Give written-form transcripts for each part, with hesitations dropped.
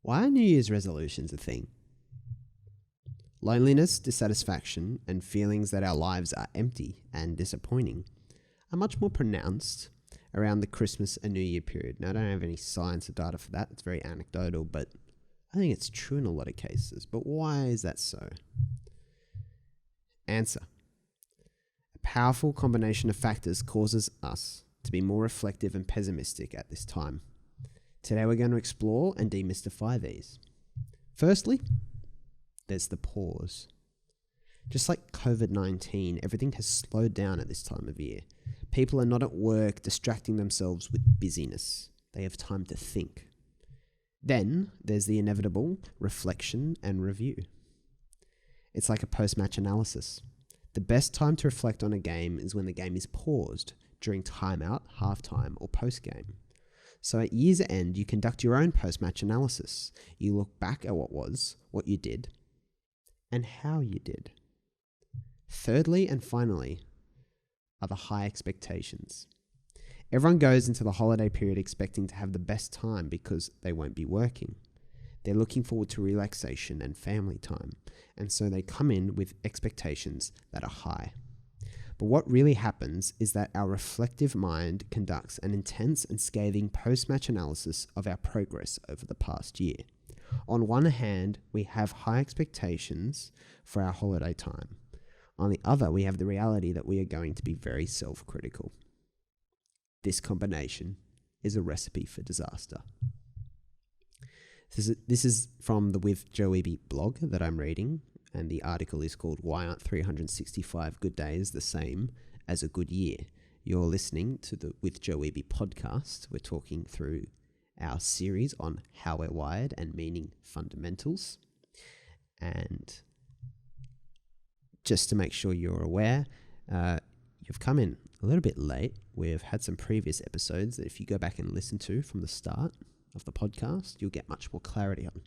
Why are New Year's resolutions a thing? Loneliness, dissatisfaction, and feelings that our lives are empty and disappointing are much more pronounced around the Christmas and New Year period. Now, I don't have any science or data for that. It's very anecdotal, but I think it's true in a lot of cases. But why is that so? Answer. A powerful combination of factors causes us to be more reflective and pessimistic at this time. Today we're going to explore and demystify these. Firstly, there's the pause. Just like COVID-19, everything has slowed down at this time of year. People are not at work distracting themselves with busyness. They have time to think. Then there's the inevitable reflection and review. It's like a post-match analysis. The best time to reflect on a game is when the game is paused during timeout, halftime, or post-game. So at year's end, you conduct your own post-match analysis. You look back at what was, what you did, and how you did. Thirdly and finally are the high expectations. Everyone goes into the holiday period expecting to have the best time because they won't be working. They're looking forward to relaxation and family time, and so they come in with expectations that are high. But what really happens is that our reflective mind conducts an intense and scathing post-match analysis of our progress over the past year. On one hand, we have high expectations for our holiday time. On the other, we have the reality that we are going to be very self-critical. This combination is a recipe for disaster. This is from the With Joe Wehbe blog that I'm reading, and the article is called Why Aren't 365 Good Days the Same as a Good Year? You're listening to the With Joe Wehbe podcast. We're talking through our series on how we're wired and meaning fundamentals. And just to make sure you're aware, you've come in a little bit late. We've had some previous episodes that if you go back and listen to from the start of the podcast, you'll get much more clarity on.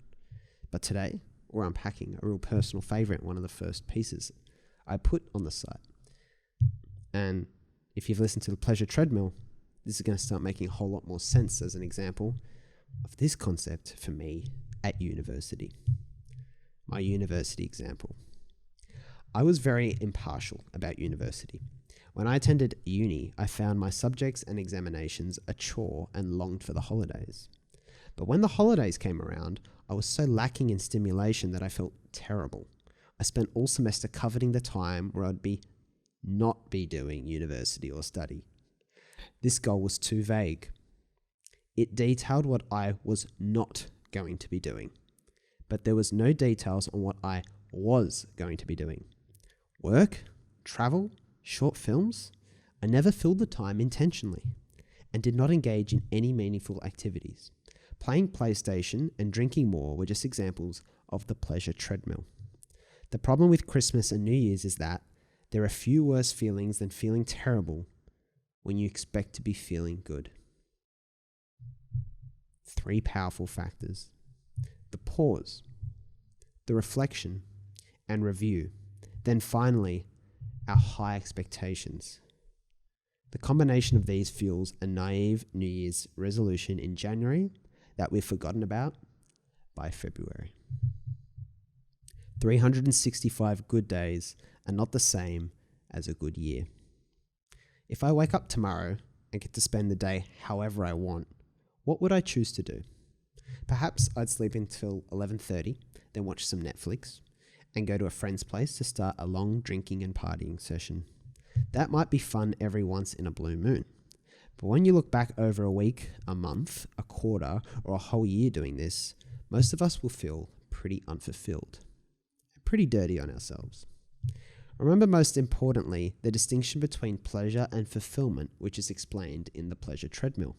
But today, we're unpacking a real personal favorite, one of the first pieces I put on the site. And if you've listened to the pleasure treadmill, this is going to start making a whole lot more sense as an example of this concept for me at university. My university example. I was very impartial about university. When I attended uni, I found my subjects and examinations a chore and longed for the holidays. But when the holidays came around, I was so lacking in stimulation that I felt terrible. I spent all semester coveting the time where I'd not be doing university or study. This goal was too vague. It detailed what I was not going to be doing, but there was no details on what I was going to be doing. Work, travel, short films. I never filled the time intentionally and did not engage in any meaningful activities. Playing PlayStation and drinking more were just examples of the pleasure treadmill. The problem with Christmas and New Year's is that there are few worse feelings than feeling terrible when you expect to be feeling good. 3 powerful factors: the pause, the reflection and review, then finally, our high expectations. The combination of these fuels a naive New Year's resolution in January that we've forgotten about by February. 365 good days are not the same as a good year. If I wake up tomorrow and get to spend the day however I want, what would I choose to do? Perhaps I'd sleep until 11:30, then watch some Netflix, and go to a friend's place to start a long drinking and partying session. That might be fun every once in a blue moon. But when you look back over a week, a month, a quarter, or a whole year doing this, most of us will feel pretty unfulfilled, pretty dirty on ourselves. Remember, most importantly, the distinction between pleasure and fulfillment, which is explained in the pleasure treadmill.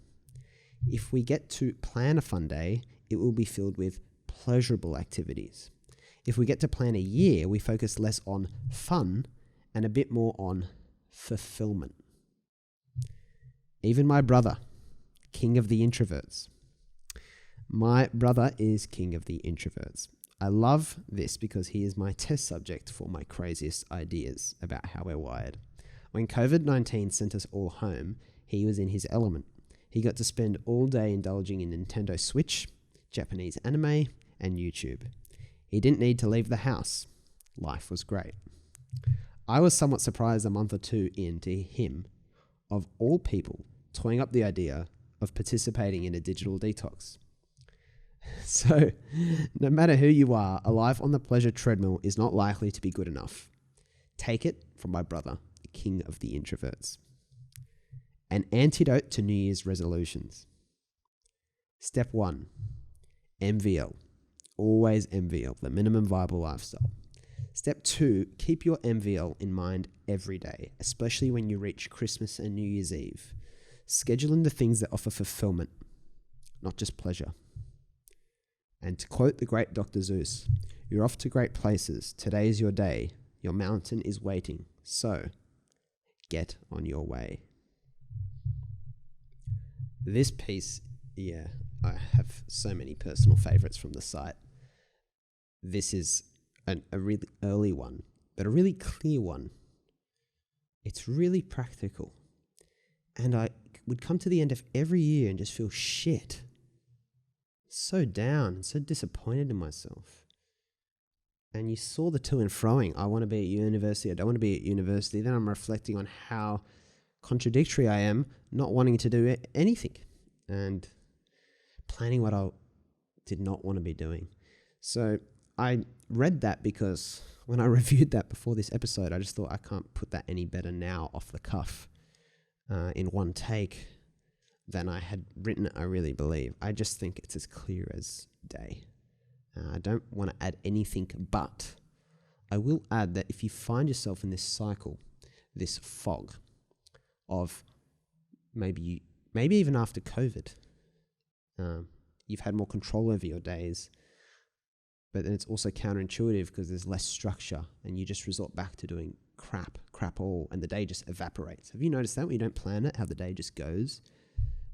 If we get to plan a fun day, it will be filled with pleasurable activities. If we get to plan a year, we focus less on fun and a bit more on fulfillment. Even my brother, king of the introverts. My brother is king of the introverts. I love this because he is my test subject for my craziest ideas about how we're wired. When COVID-19 sent us all home, he was in his element. He got to spend all day indulging in Nintendo Switch, Japanese anime, and YouTube. He didn't need to leave the house. Life was great. I was somewhat surprised a month or two into him, of all people, toying up the idea of participating in a digital detox. So, no matter who you are, a life on the pleasure treadmill is not likely to be good enough. Take it from my brother, the king of the introverts. An antidote to New Year's resolutions. Step 1, MVL. Always MVL, the minimum viable lifestyle. Step 2, keep your MVL in mind every day, especially when you reach Christmas and New Year's Eve. Schedule in the things that offer fulfillment, not just pleasure. And to quote the great Dr. Zeus, you're off to great places. Today is your day. Your mountain is waiting. So, get on your way. This piece, I have so many personal favorites from the site. This is a really early one, but a really clear one. It's really practical. And I would come to the end of every year and just feel shit. So down and so disappointed in myself. And you saw the to and froing. I want to be at university. I don't want to be at university. Then I'm reflecting on how contradictory I am, not wanting to do anything and planning what I did not want to be doing. So I read that because when I reviewed that before this episode, I just thought I can't put that any better now off the cuff in one take than I had written it, I really believe. I just think it's as clear as day. I don't want to add anything, but I will add that if you find yourself in this cycle, this fog of maybe even after COVID, you've had more control over your days, but then it's also counterintuitive because there's less structure and you just resort back to doing crap all, and the day just evaporates. Have you noticed that when you don't plan it, how the day just goes?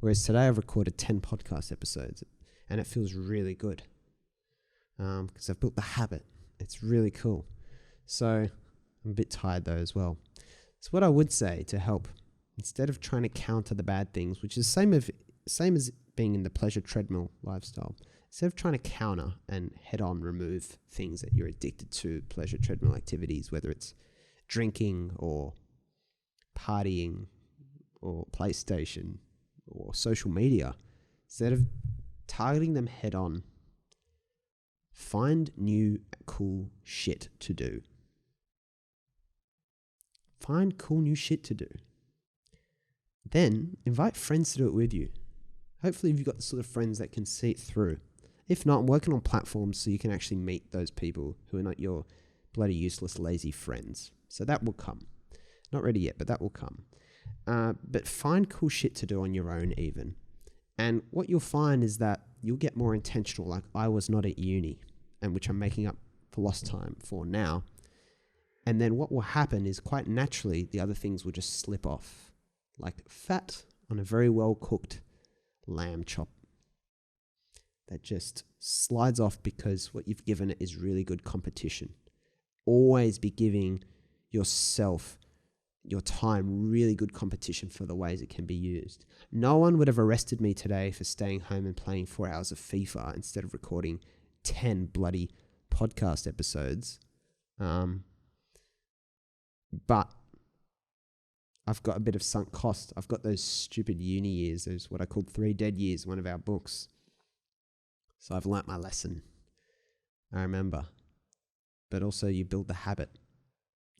Whereas today I've recorded 10 podcast episodes and it feels really good because I've built the habit. It's really cool. So I'm a bit tired though as well. So what I would say to help, instead of trying to counter the bad things, which is same as being in the pleasure treadmill lifestyle, instead of trying to counter and head on remove things that you're addicted to, pleasure treadmill activities, whether it's drinking or partying or PlayStation or social media, instead of targeting them head on, find new cool shit to do. Find cool new shit to do. Then invite friends to do it with you. Hopefully you've got the sort of friends that can see it through. If not, I'm working on platforms so you can actually meet those people who are not your bloody useless, lazy friends. So that will come. Not ready yet, but that will come. But find cool shit to do on your own even. And what you'll find is that you'll get more intentional, like I was not at uni, and which I'm making up for lost time for now. And then what will happen is quite naturally the other things will just slip off, like fat on a very well cooked lamb chop that just slides off because what you've given it is really good competition. Always be giving yourself, your time, really good competition for the ways it can be used. No one would have arrested me today for staying home and playing 4 hours of FIFA instead of recording 10 bloody podcast episodes. But I've got a bit of sunk cost. I've got those stupid uni years, those what I called 3 dead years, one of our books. So I've learnt my lesson. I remember. But also you build the habit.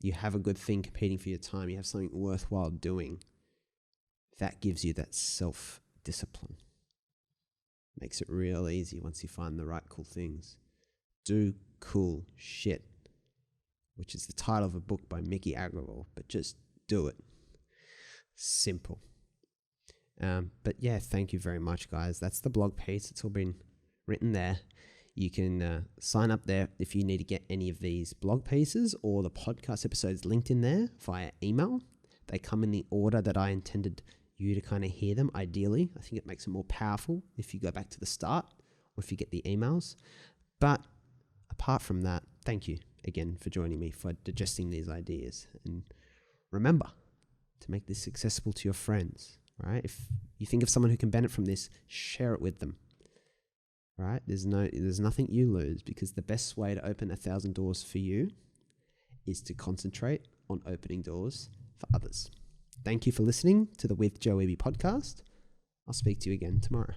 You have a good thing competing for your time. You have something worthwhile doing. That gives you that self-discipline. Makes it real easy once you find the right cool things. Do cool shit, which is the title of a book by Mickey Agrawal, but just do it. Simple. But yeah, thank you very much, guys. That's the blog piece. It's all been written there. You can sign up there if you need to get any of these blog pieces or the podcast episodes linked in there via email. They come in the order that I intended you to kind of hear them, ideally. I think it makes it more powerful if you go back to the start or if you get the emails. But apart from that, thank you again for joining me, for digesting these ideas. And remember to make this accessible to your friends, right? If you think of someone who can benefit from this, share it with them. right? There's nothing you lose, because the best way to open 1,000 doors for you is to concentrate on opening doors for others. Thank you for listening to the With Joe Wehbe podcast. I'll speak to you again tomorrow.